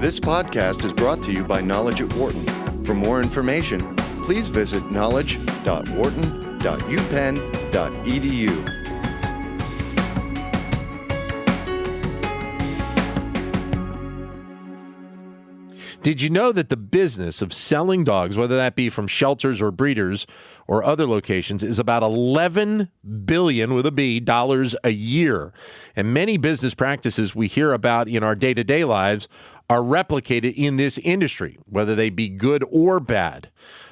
This podcast is brought to you by Knowledge at Wharton. For more information, please visit knowledge.wharton.upenn.edu. Did you know that the business of selling dogs, whether that be from shelters or breeders or other locations, is about $11 billion with a B dollars a year? And many business practices we hear about in our day-to-day lives are replicated in this industry, whether they be good or bad.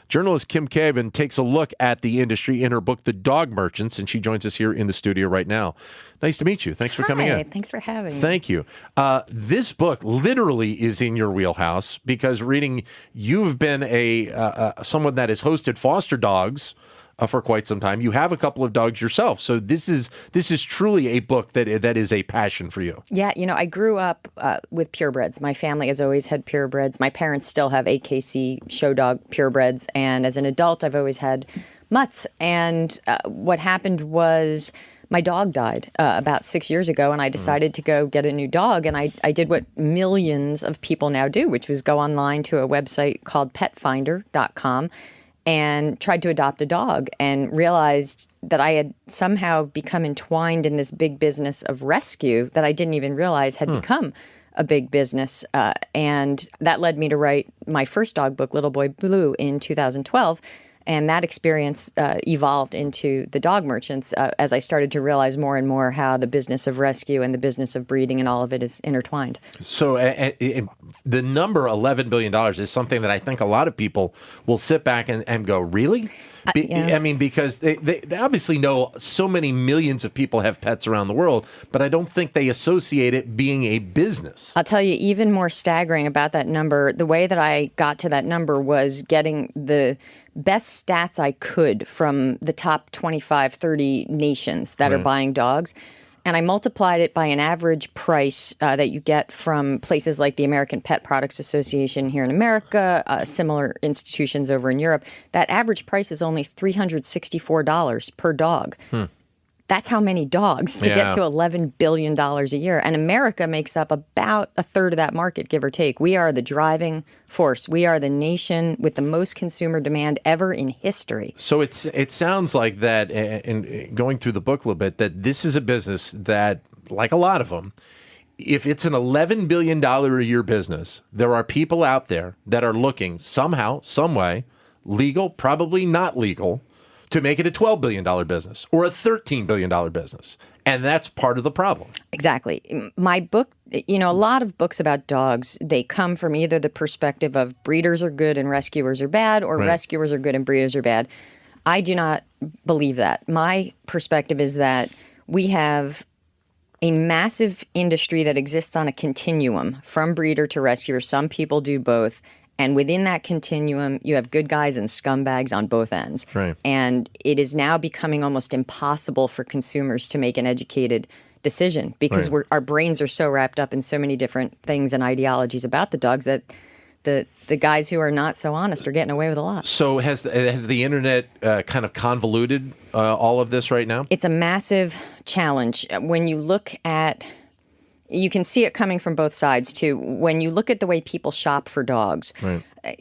Journalist Kim Cavan takes a look at the industry in her book, The Dog Merchants, and she joins us here in the studio right now. Nice to meet you. Thanks for coming in. Hi, thanks for having me. Thank you. This book literally is in your wheelhouse because you've been someone that has hosted foster dogs for quite some time. You have a couple of dogs yourself, so this is truly a book that is a passion for you. Yeah, I grew up with purebreds. My family has always had purebreds. My parents still have AKC show dog purebreds, and as an adult, I've always had mutts. And what happened was my dog died about 6 years ago, and I decided to go get a new dog. And I did what millions of people now do, which was go online to a website called petfinder.com and tried to adopt a dog and realized that I had somehow become entwined in this big business of rescue that I didn't even realize had become a big business. And that led me to write my first dog book, Little Boy Blue, in 2012. And that experience evolved into The Dog Merchants as I started to realize more and more how the business of rescue and the business of breeding and all of it is intertwined. So the number $11 billion is something that I think a lot of people will sit back and go, really? Yeah. I mean, because they obviously know so many millions of people have pets around the world, but I don't think they associate it being a business. I'll tell you, even more staggering about that number, the way that I got to that number was getting the best stats I could from the top 25, 30 nations that are buying dogs. And I multiplied it by an average price that you get from places like the American Pet Products Association here in America, similar institutions over in Europe. That average price is only $364 per dog. That's how many dogs to get to $11 billion a year. And America makes up about a third of that market, give or take. We are the driving force. We are the nation with the most consumer demand ever in history. So it sounds like that, and going through the book a little bit, that this is a business that, like a lot of them, if it's an $11 billion a year business, there are people out there that are looking somehow, some way, legal, probably not legal, to make it a $12 billion business or a $13 billion business. And that's part of the problem. Exactly. My book, a lot of books about dogs, they come from either the perspective of breeders are good and rescuers are bad, or rescuers are good and breeders are bad. I do not believe that. My perspective is that we have a massive industry that exists on a continuum from breeder to rescuer. Some people do both. And within that continuum, you have good guys and scumbags on both ends. Right. And it is now becoming almost impossible for consumers to make an educated decision because our brains are so wrapped up in so many different things and ideologies about the dogs that the guys who are not so honest are getting away with a lot. So has the internet kind of convoluted all of this right now? It's a massive challenge. When you look at... You can see it coming from both sides, too. When you look at the way people shop for dogs,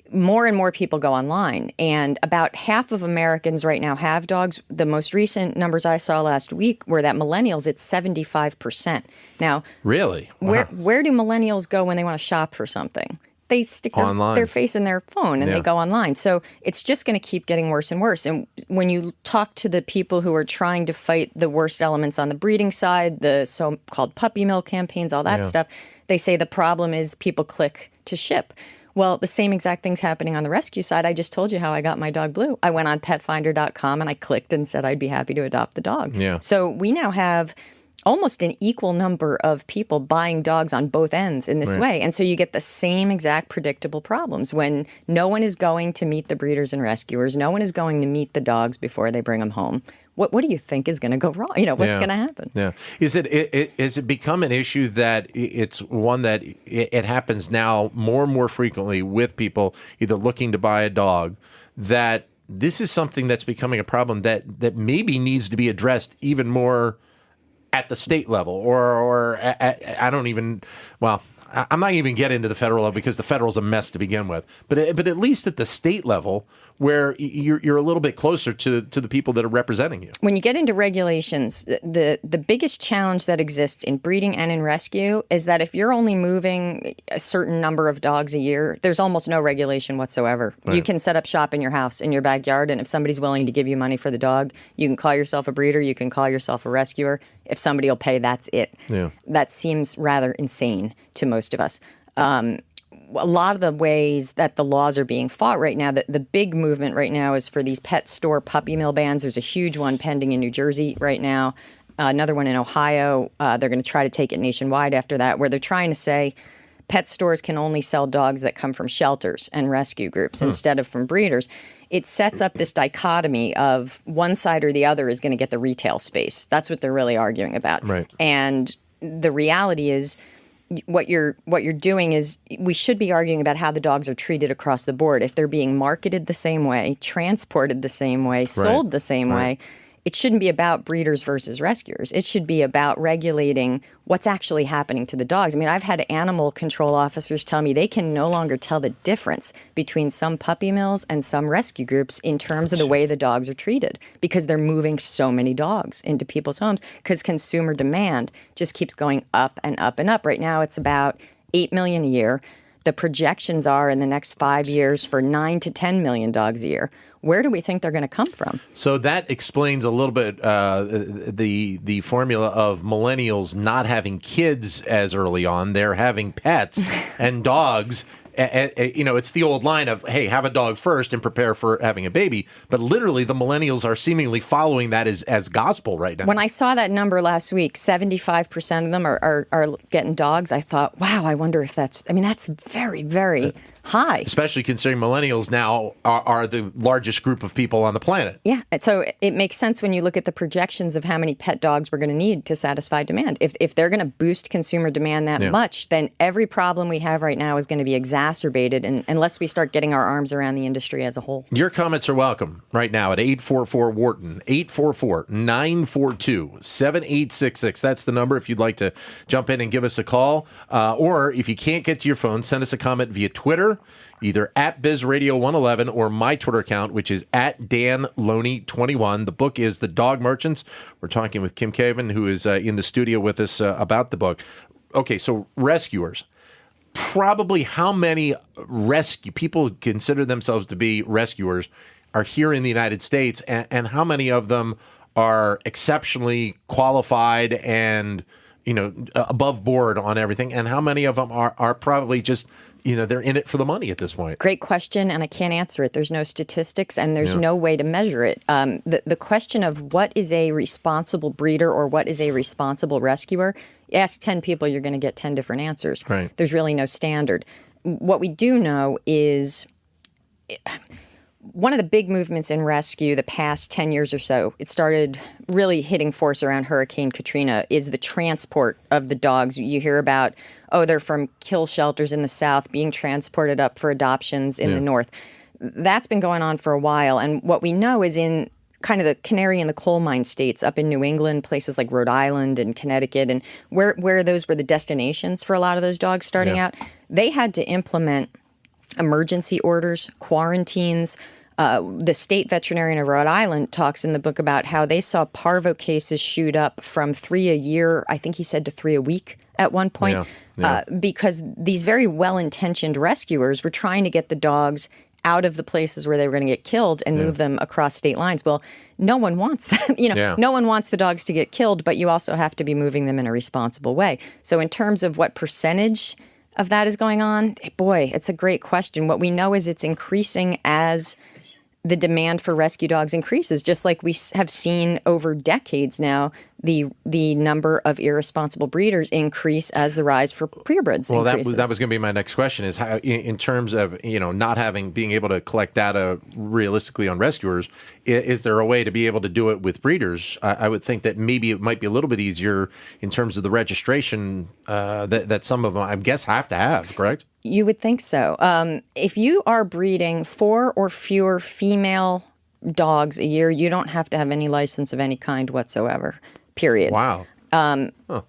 more and more people go online. And about half of Americans right now have dogs. The most recent numbers I saw last week were that millennials, it's 75%. Now, really? Wow. Where do millennials go when they want to shop for something? They stick their face in their phone and they go online. So it's just going to keep getting worse and worse. And when you talk to the people who are trying to fight the worst elements on the breeding side, the so-called puppy mill campaigns, all that stuff, they say the problem is people click to ship. Well, the same exact thing's happening on the rescue side. I just told you how I got my dog Blue. I went on petfinder.com and I clicked and said I'd be happy to adopt the dog. Yeah. So we now have almost an equal number of people buying dogs on both ends in this way. And so you get the same exact predictable problems when no one is going to meet the breeders and rescuers. No one is going to meet the dogs before they bring them home. What do you think is going to go wrong? What's going to happen? Yeah. Is it become an issue that it's one that it happens now more and more frequently with people either looking to buy a dog, that this is something that's becoming a problem that maybe needs to be addressed even more at the state level, or I don't even, well, I'm not even getting into the federal level because the federal's a mess to begin with. But at least at the state level, where you're a little bit closer to the people that are representing you. When you get into regulations, the biggest challenge that exists in breeding and in rescue is that if you're only moving a certain number of dogs a year, there's almost no regulation whatsoever. Right. You can set up shop in your house, in your backyard, and if somebody's willing to give you money for the dog, you can call yourself a breeder, you can call yourself a rescuer. If somebody will pay, that's it. Yeah. That seems rather insane to most of us. A lot of the ways that the laws are being fought right now, the big movement right now is for these pet store puppy mill bans. There's a huge one pending in New Jersey right now, another one in Ohio. They're going to try to take it nationwide after that, where they're trying to say pet stores can only sell dogs that come from shelters and rescue groups instead of from breeders. It sets up this dichotomy of one side or the other is going to get the retail space. That's what they're really arguing about. Right. And the reality is, what you're doing is we should be arguing about how the dogs are treated across the board. If they're being marketed the same way, transported the same way, sold the same way, it shouldn't be about breeders versus rescuers. It should be about regulating what's actually happening to the dogs. I mean, I've had animal control officers tell me they can no longer tell the difference between some puppy mills and some rescue groups in terms of the way the dogs are treated because they're moving so many dogs into people's homes because consumer demand just keeps going up and up and up. Right now, it's about 8 million a year. The projections are in the next 5 years for 9 to 10 million dogs a year. Where do we think they're going to come from? So that explains a little bit the formula of millennials not having kids as early on. They're having pets and dogs. It's the old line of, hey, have a dog first and prepare for having a baby. But literally, the millennials are seemingly following that as gospel right now. When I saw that number last week, 75% of them are getting dogs. I thought, wow, I wonder if that's very, very high. Especially considering millennials now are the largest group of people on the planet. Yeah. So it makes sense when you look at the projections of how many pet dogs we're going to need to satisfy demand. If they're going to boost consumer demand that much, then every problem we have right now is going to be exacerbated unless we start getting our arms around the industry as a whole. Your comments are welcome right now at 844-WHARTON, 844-942-7866. That's the number if you'd like to jump in and give us a call. Or if you can't get to your phone, send us a comment via Twitter, either at BizRadio111 or my Twitter account, which is at DanLoney21. The book is The Dog Merchants. We're talking with Kim Caven, who is in the studio with us about the book. Okay, so rescuers. Probably how many people consider themselves to be rescuers are here in the United States, and how many of them are exceptionally qualified and above board on everything, and how many of them are probably just they're in it for the money at this point? Great question, and I can't answer it. There's no statistics, and there's no way to measure it. The question of what is a responsible breeder or what is a responsible rescuer, you ask 10 people, you're going to get 10 different answers. Right. There's really no standard. What we do know is one of the big movements in rescue the past 10 years or so, it started really hitting force around Hurricane Katrina, is the transport of the dogs. You hear about, they're from kill shelters in the South being transported up for adoptions in the North. That's been going on for a while. And what we know is in kind of the canary in the coal mine states up in New England, places like Rhode Island and Connecticut, and where those were the destinations for a lot of those dogs starting out, they had to implement emergency orders, quarantines. The state veterinarian of Rhode Island talks in the book about how they saw parvo cases shoot up from 3 a year, I think he said, to 3 a week at one point, because these very well-intentioned rescuers were trying to get the dogs out of the places where they were going to get killed and move them across state lines. Well, no one wants that. No one wants the dogs to get killed, but you also have to be moving them in a responsible way. So in terms of what percentage of that is going on, boy, it's a great question. What we know is it's increasing as the demand for rescue dogs increases, just like we have seen over decades now, the number of irresponsible breeders increase as the rise for purebreds increases. That was going to be my next question, is how, in terms of not being able to collect data realistically on rescuers, is there a way to be able to do it with breeders? I would think that maybe it might be a little bit easier in terms of the registration that some of them, I guess, have to have, correct? You would think so. If you are breeding 4 or fewer female dogs a year, you don't have to have any license of any kind whatsoever, period. Wow.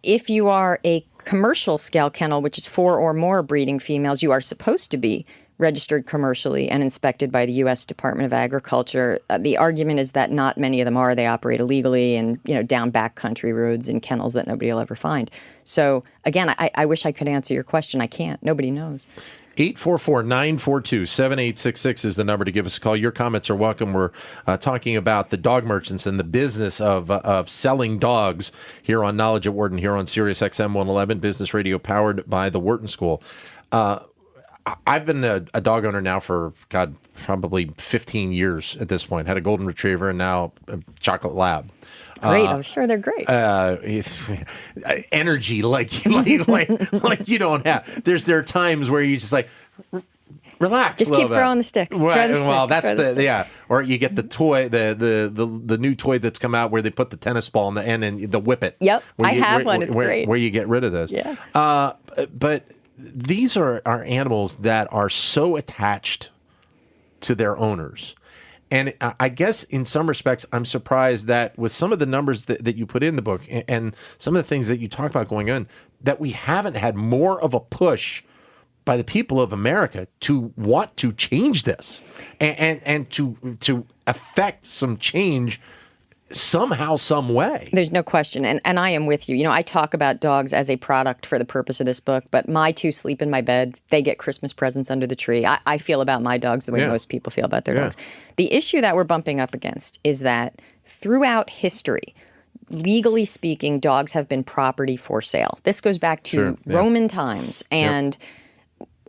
If you are a commercial scale kennel, which is 4 or more breeding females, you are supposed to be registered commercially and inspected by the U.S. Department of Agriculture. The argument is that not many of them are. They operate illegally and, down backcountry roads in kennels that nobody will ever find. So, again, I wish I could answer your question. I can't. Nobody knows. 844-942-7866 is the number to give us a call. Your comments are welcome. We're talking about the dog merchants and the business of selling dogs here on Knowledge at Wharton, here on Sirius XM 111, Business Radio powered by the Wharton School. I've been a dog owner now for, probably 15 years at this point. Had a golden retriever and now a chocolate lab. Great. I'm sure they're great. Energy like you don't have. There are times where you just relax. Just keep throwing the stick. Well, that's the. Or you get the toy, the new toy that's come out where they put the tennis ball in the end and the whip it. Yep, I have one. It's great. Where you get rid of this. Yeah. But these are animals that are so attached to their owners. And I guess in some respects, I'm surprised that with some of the numbers that you put in the book and some of the things that you talk about going on, that we haven't had more of a push by the people of America to want to change this and to affect some change somehow, some way. There's no question. And I am with you. I talk about dogs as a product for the purpose of this book, but my two sleep in my bed. They get Christmas presents under the tree. I feel about my dogs the way most people feel about their dogs. The issue that we're bumping up against is that throughout history, legally speaking, dogs have been property for sale. This goes back to Roman times. And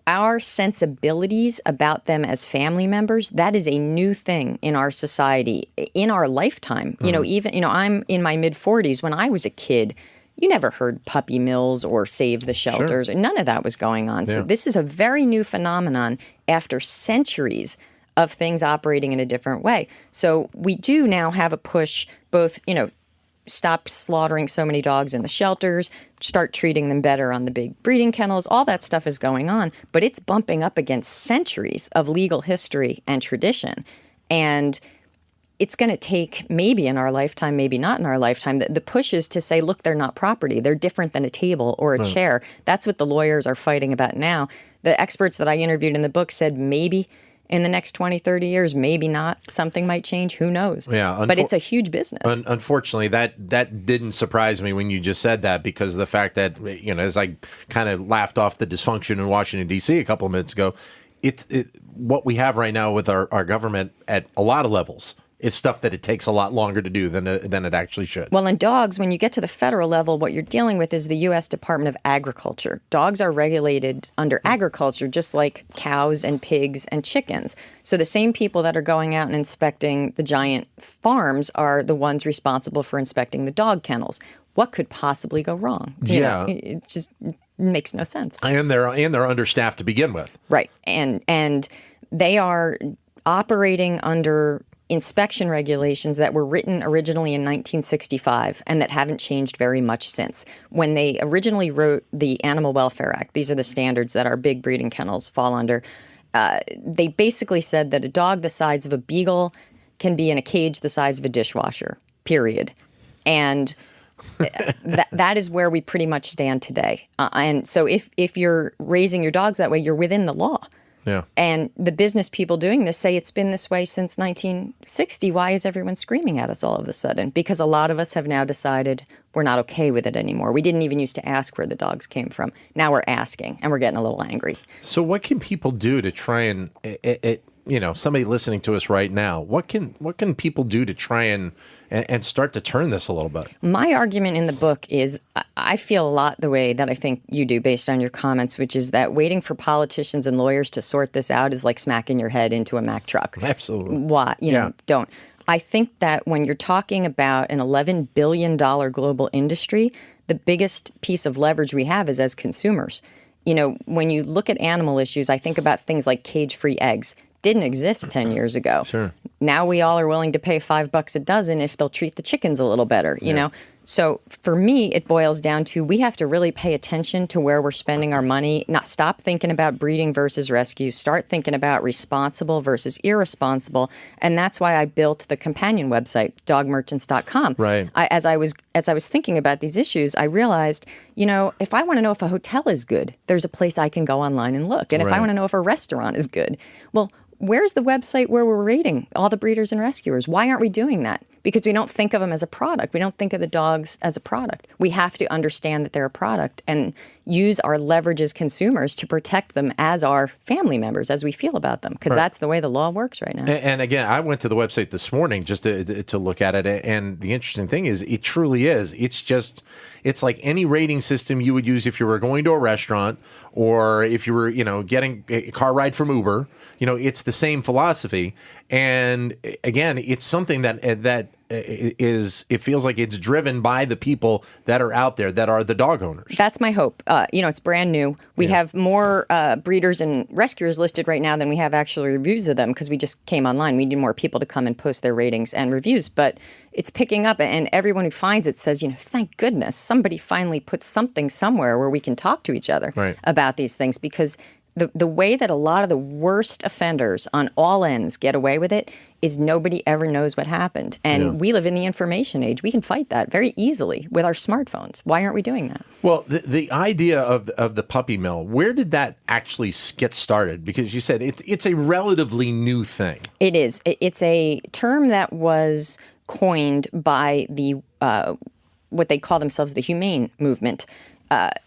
our sensibilities about them as family members, that is a new thing in our society, in our lifetime. I'm in my mid-40s. When I was a kid, you never heard puppy mills or save the shelters. None of that was going on. So this is a very new phenomenon after centuries of things operating in a different way. So we do now have a push, both, stop slaughtering so many dogs in the shelters, start treating them better on the big breeding kennels. All that stuff is going on, but it's bumping up against centuries of legal history and tradition. And it's going to take, maybe in our lifetime, maybe not in our lifetime, the push is to say, look, they're not property. They're different than a table or a chair. That's what the lawyers are fighting about now. The experts that I interviewed in the book said maybe in the next 20, 30 years, maybe not. Something might change. Who knows? Yeah, but it's a huge business. Unfortunately, that didn't surprise me when you just said that, because the fact that, as I kind of laughed off the dysfunction in Washington, D.C. a couple of minutes ago, what we have right now with our government at a lot of levels is stuff that it takes a lot longer to do than it actually should. Well, in dogs, when you get to the federal level, what you're dealing with is the U.S. Department of Agriculture. Dogs are regulated under agriculture, just like cows and pigs and chickens. So the same people that are going out and inspecting the giant farms are the ones responsible for inspecting the dog kennels. What could possibly go wrong? It just makes no sense. And they're understaffed to begin with. Right. And they are operating under inspection regulations that were written originally in 1965 and that haven't changed very much since. When they originally wrote the Animal Welfare Act, these are the standards that our big breeding kennels fall under, they basically said that a dog the size of a beagle can be in a cage the size of a dishwasher, period. And that is where we pretty much stand today. And so if you're raising your dogs that way, you're within the law. Yeah. And the business people doing this say it's been this way since 1960. Why is everyone screaming at us all of a sudden? Because a lot of us have now decided we're not okay with it anymore. We didn't even used to ask where the dogs came from. Now we're asking, and we're getting a little angry. So what can people do to try and, somebody listening to us right now, what can people do to try and start to turn this a little bit? My argument in the book is I feel a lot the way that I think you do based on your comments, which is that waiting for politicians and lawyers to sort this out is like smacking your head into a Mack truck. Absolutely. Why? Don't. I think that when you're talking about an $11 billion global industry, the biggest piece of leverage we have is as consumers. When you look at animal issues, I think about things like cage-free eggs. Didn't exist 10 years ago. Sure. Now we all are willing to pay $5 a dozen if they'll treat the chickens a little better. So for me, it boils down to we have to really pay attention to where we're spending our money, not stop thinking about breeding versus rescue, start thinking about responsible versus irresponsible. And that's why I built the companion website, dogmerchants.com. Right. As I was thinking about these issues, I realized, if I want to know if a hotel is good, there's a place I can go online and look. And if I Right. want to know if a restaurant is good, well, where's the website where we're rating all the breeders and rescuers? Why aren't we doing that? Because we don't think of them as a product. We don't think of the dogs as a product. We have to understand that they're a product and use our leverage as consumers to protect them as our family members, as we feel about them, because that's the way the law works right now. And again, I went to the website this morning just to look at it. And the interesting thing is, it truly is. It's like any rating system you would use if you were going to a restaurant or if you were, getting a car ride from Uber. It's the same philosophy. And again, it's something that it feels like it's driven by the people that are out there that are the dog owners. That's my hope. It's brand new. We have more breeders and rescuers listed right now than we have actually reviews of them because we just came online. We need more people to come and post their ratings and reviews. But it's picking up, and everyone who finds it says, thank goodness somebody finally put something somewhere where we can talk to each other about these things, because the way that a lot of the worst offenders on all ends get away with it is nobody ever knows what happened. And we live in the information age. We can fight that very easily with our smartphones. Why aren't we doing that? Well, the idea of the puppy mill, where did that actually get started? Because you said it's a relatively new thing. It is. It's a term that was coined by the what they call themselves the humane movement.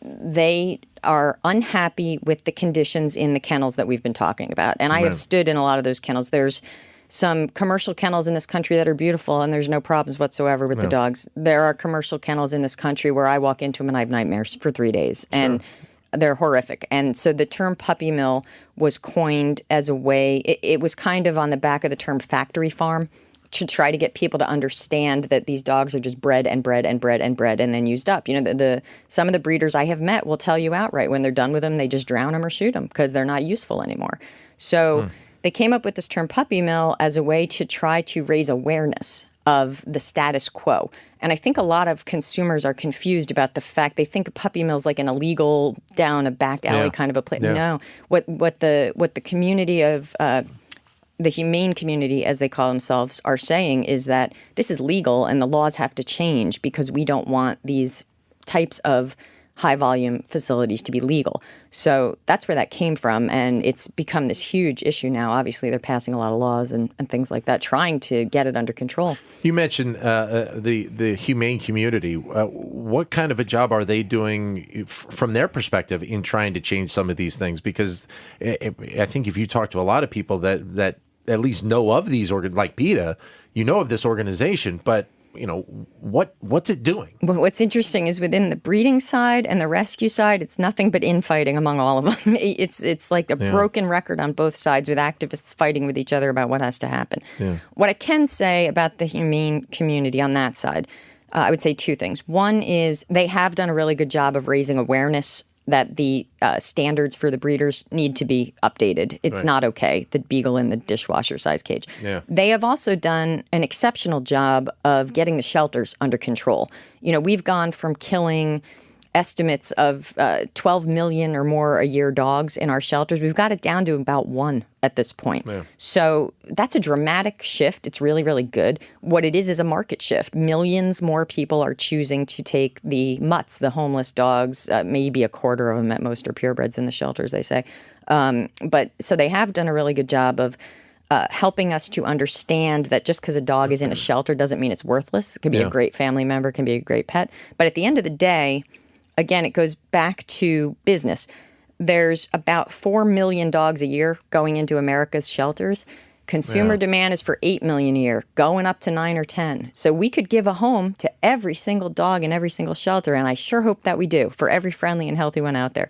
They are unhappy with the conditions in the kennels that we've been talking about. And I have stood in a lot of those kennels. There's some commercial kennels in this country that are beautiful and there's no problems whatsoever with the dogs. There are commercial kennels in this country where I walk into them and I have nightmares for 3 days. And they're horrific. And so the term puppy mill was coined as a way, it was kind of on the back of the term factory farm, to try to get people to understand that these dogs are just bred and bred and bred and bred and then used up. Some of the breeders I have met will tell you outright when they're done with them, they just drown them or shoot them because they're not useful anymore. So they came up with this term puppy mill as a way to try to raise awareness of the status quo. And I think a lot of consumers are confused about the fact they think a puppy mill is like an illegal down a back alley kind of a place. No, what the community of the humane community, as they call themselves, are saying is that this is legal and the laws have to change because we don't want these types of high-volume facilities to be legal. So that's where that came from, and it's become this huge issue now. Obviously, they're passing a lot of laws and things like that, trying to get it under control. You mentioned the humane community. What kind of a job are they doing from their perspective in trying to change some of these things? Because I think if you talk to a lot of people that at least know of these like PETA, of this organization, but what's it doing? Well, what's interesting is within the breeding side and the rescue side, it's nothing but infighting among all of them. It's like a broken record on both sides with activists fighting with each other about what has to happen. What I can say about the humane community on that side, I would say two things. One is they have done a really good job of raising awareness that the standards for the breeders need to be updated. It's not okay, the beagle in the dishwasher size cage. They have also done an exceptional job of getting the shelters under control. We've gone from killing estimates of 12 million or more a year dogs in our shelters. We've got it down to about 1 at this point. So that's a dramatic shift. It's really, really good. What it is a market shift. Millions more people are choosing to take the mutts, the homeless dogs, maybe a quarter of them at most are purebreds in the shelters, they say. But so they have done a really good job of helping us to understand that just because a dog is in a shelter doesn't mean it's worthless. It can be a great family member, can be a great pet. But at the end of the day, again, it goes back to business. There's about 4 million dogs a year going into America's shelters. Consumer demand is for 8 million a year, going up to 9 or 10. So we could give a home to every single dog in every single shelter, and I sure hope that we do for every friendly and healthy one out there.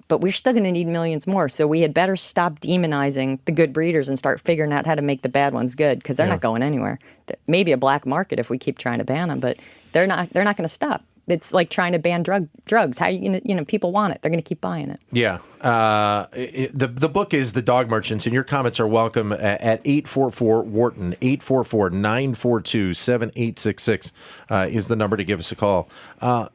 But we're still going to need millions more, so we had better stop demonizing the good breeders and start figuring out how to make the bad ones good, because they're not going anywhere. Maybe a black market if we keep trying to ban them, but they're not going to stop. It's like trying to ban drugs. How you gonna, people want it. They're going to keep buying it. Yeah. The book is The Dog Merchants, and your comments are welcome at 844-WHARTON, 844-942-7866 is the number to give us a call.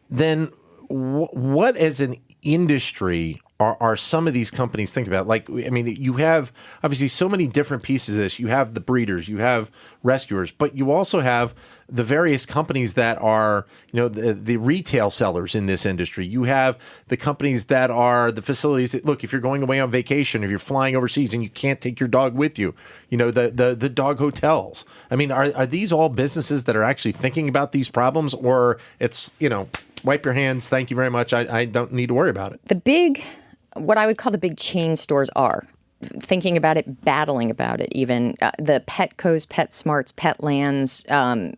Then what as an industry are some of these companies think about? Like, I mean, you have obviously so many different pieces of this. You have the breeders, you have rescuers, but you also have the various companies that are, the retail sellers in this industry. You have the companies that are the facilities that, look, if you're going away on vacation, if you're flying overseas and you can't take your dog with you, the dog hotels. I mean, are these all businesses that are actually thinking about these problems, or it's, wipe your hands, thank you very much, I don't need to worry about it? What I would call the big chain stores are thinking about it, battling about it, even the Petco's, PetSmarts, Petlands,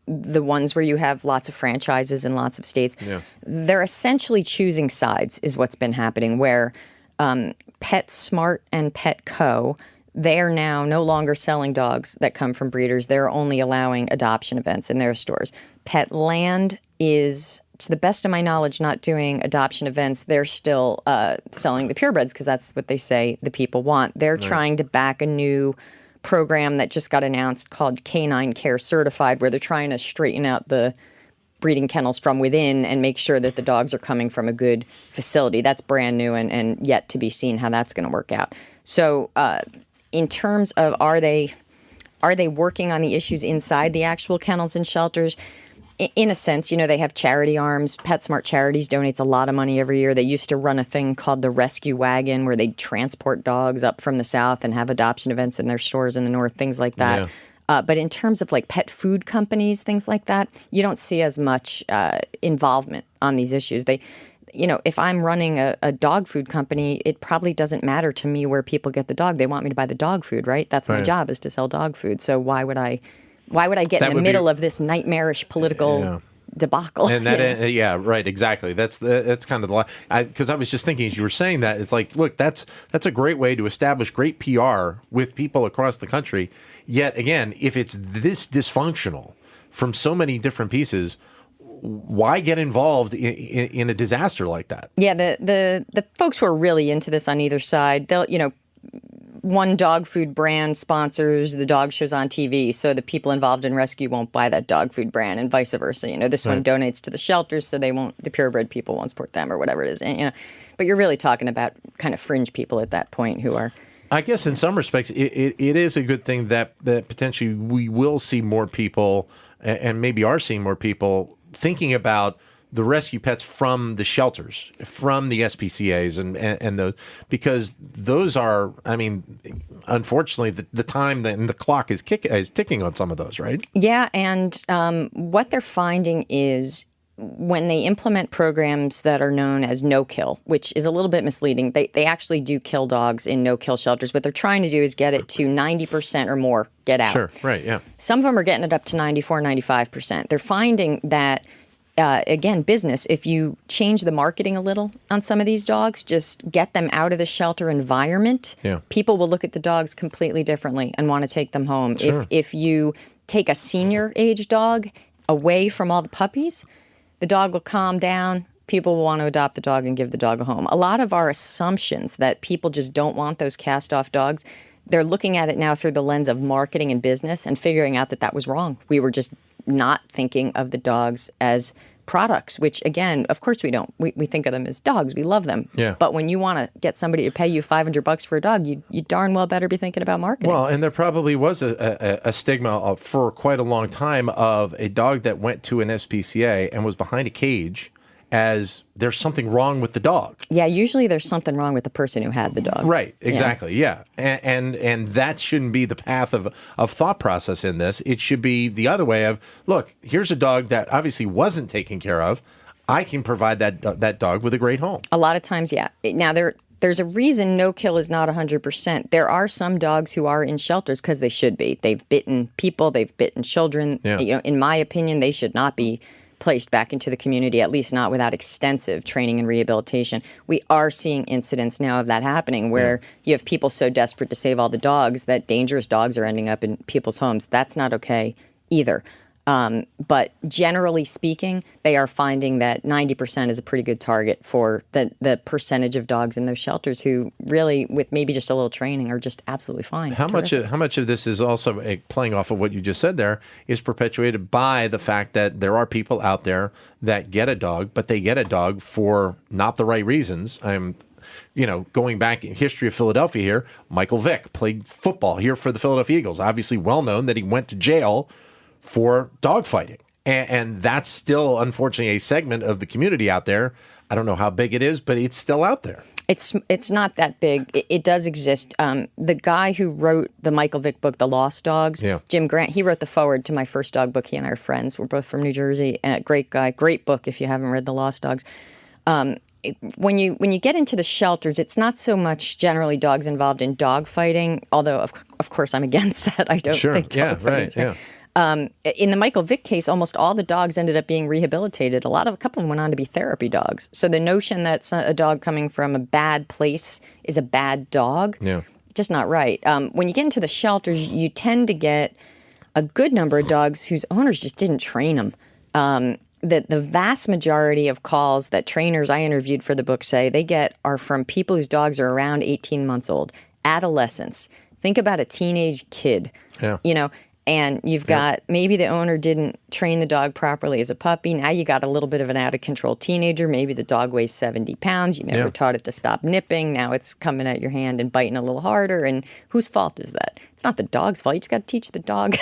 the ones where you have lots of franchises in lots of states. Yeah. They're essentially choosing sides is what's been happening, where PetSmart and Petco, they are now no longer selling dogs that come from breeders. They're only allowing adoption events in their stores. Petland is, to the best of my knowledge, not doing adoption events. They're still selling the purebreds because that's what they say the people want. They're trying to back a new program that just got announced called Canine Care Certified, where they're trying to straighten out the breeding kennels from within and make sure that the dogs are coming from a good facility. That's brand new and yet to be seen how that's going to work out. So in terms of are they working on the issues inside the actual kennels and shelters? In a sense, they have charity arms. PetSmart Charities donates a lot of money every year. They used to run a thing called the Rescue Wagon, where they'd transport dogs up from the south and have adoption events in their stores in the north, things like that. Yeah. But in terms of like pet food companies, things like that, you don't see as much involvement on these issues. If I'm running a dog food company, it probably doesn't matter to me where people get the dog. They want me to buy the dog food, right? That's my job, is to sell dog food. So why would I get in the middle of this nightmarish political debacle? And right, exactly. That's kind of the line. Because I was just thinking as you were saying that, it's like, look, that's a great way to establish great PR with people across the country. Yet again, if it's this dysfunctional from so many different pieces, why get involved in a disaster like that? Yeah, the folks who are really into this on either side, they'll one dog food brand sponsors the dog shows on TV, so the people involved in rescue won't buy that dog food brand, and vice versa. This one donates to the shelters, so the purebred people won't support them or whatever it is. And, but you're really talking about kind of fringe people at that point who are. I guess in some respects, it is a good thing that potentially we will see more people, and maybe are seeing more people thinking about the rescue pets from the shelters, from the SPCAs and those, because those are, I mean, unfortunately, the time and the clock is ticking on some of those, right? Yeah, and what they're finding is when they implement programs that are known as no-kill, which is a little bit misleading, they actually do kill dogs in no-kill shelters. What they're trying to do is get it to 90% or more get out. Sure, right, yeah. Some of them are getting it up to 94, 95%. They're finding that again, business, if you change the marketing a little on some of these dogs, just get them out of the shelter environment, people will look at the dogs completely differently and want to take them home. Sure. If you take a senior age dog away from all the puppies, the dog will calm down. People will want to adopt the dog and give the dog a home. A lot of our assumptions that people just don't want those cast-off dogs, they're looking at it now through the lens of marketing and business and figuring out that was wrong. We were just not thinking of the dogs as products, which again, of course we don't. We think of them as dogs. We love them. Yeah. But when you want to get somebody to pay you $500 for a dog, you darn well better be thinking about marketing. Well, and there probably was a stigma for quite a long time of a dog that went to an SPCA and was behind a cage as there's something wrong with the dog. Yeah, usually there's something wrong with the person who had the dog. Right, exactly, yeah. And that shouldn't be the path of thought process in this. It should be the other way of, look, here's a dog that obviously wasn't taken care of. I can provide that dog with a great home. A lot of times, yeah. Now, there's a reason no-kill is not 100%. There are some dogs who are in shelters because they should be. They've bitten people, they've bitten children. Yeah. In my opinion, they should not be placed back into the community, at least not without extensive training and rehabilitation. We are seeing incidents now of that happening where you have people so desperate to save all the dogs that dangerous dogs are ending up in people's homes. That's not okay either. But generally speaking, they are finding that 90% is a pretty good target for the percentage of dogs in those shelters who really, with maybe just a little training, are just absolutely fine. How much of this is also playing off of what you just said there is perpetuated by the fact that there are people out there that get a dog, but they get a dog for not the right reasons. Going back in history of Philadelphia here, Michael Vick played football here for the Philadelphia Eagles. Obviously well known that he went to jail for dogfighting. And that's still, unfortunately, a segment of the community out there. I don't know how big it is, but it's still out there. It's not that big. It does exist. The guy who wrote the Michael Vick book, The Lost Dogs, Jim Grant, he wrote the foreword to my first dog book. He and I are friends. We're both from New Jersey. Great guy. Great book if you haven't read The Lost Dogs. When you get into the shelters, it's not so much generally dogs involved in dog fighting, although, of course, I'm against that. I don't think dog fighting is right. In the Michael Vick case, almost all the dogs ended up being rehabilitated. A couple of them went on to be therapy dogs. So the notion that a dog coming from a bad place is a bad dog, just not right. When you get into the shelters, you tend to get a good number of dogs whose owners just didn't train them. The vast majority of calls that trainers I interviewed for the book say they get are from people whose dogs are around 18 months old, adolescents. Think about a teenage kid, and you've got maybe the owner didn't train the dog properly as a puppy. Now you got a little bit of an out-of-control teenager. Maybe the dog weighs 70 pounds. You never taught it to stop nipping. Now it's coming at your hand and biting a little harder. And whose fault is that? It's not the dog's fault. You just got to teach the dog,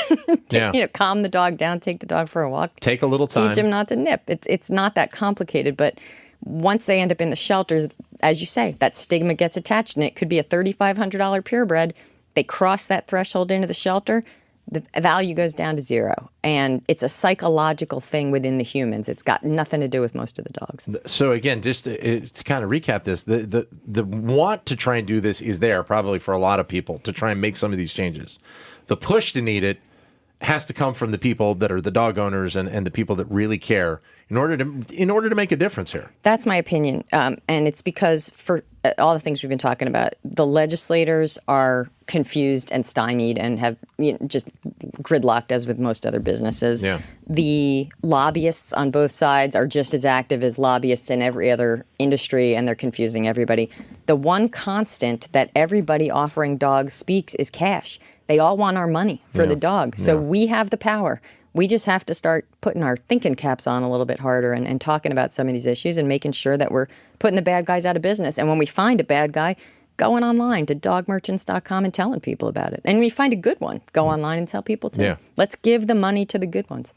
calm the dog down, take the dog for a walk. Take a little time. Teach him not to nip. It's not that complicated. But once they end up in the shelters, as you say, that stigma gets attached. And it could be a $3,500 purebred. They cross that threshold into the shelter, the value goes down to zero. And it's a psychological thing within the humans. It's got nothing to do with most of the dogs. So again, just to kind of recap this, the want to try and do this is there probably for a lot of people to try and make some of these changes. The push to need it has to come from the people that are the dog owners and the people that really care in order to make a difference here. That's my opinion. And it's because for all the things we've been talking about, the legislators are confused and stymied and have just gridlocked, as with most other businesses. The lobbyists on both sides are just as active as lobbyists in every other industry, and they're confusing everybody. The one constant that everybody offering dogs speaks is cash. They all want our money for the dog. So we have the power. We just have to start putting our thinking caps on a little bit harder and talking about some of these issues and making sure that we're putting the bad guys out of business. And when we find a bad guy, going online to dogmerchants.com and telling people about it. And when you find a good one, go online and tell people too. Let's give the money to the good ones.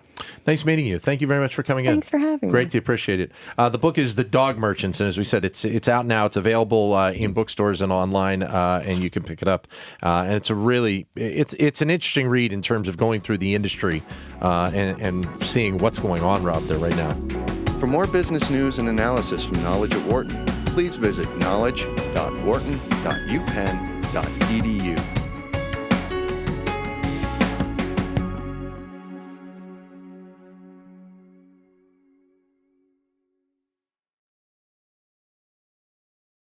Nice meeting you. Thank you very much for coming in. Thanks for having me. Greatly appreciate it. The book is The Dog Merchants, and as we said, it's out now. It's available in bookstores and online, and you can pick it up. And it's it's an interesting read in terms of going through the industry and seeing what's going on out there right now. For more business news and analysis from Knowledge at Wharton, please visit knowledge.wharton.upenn.edu.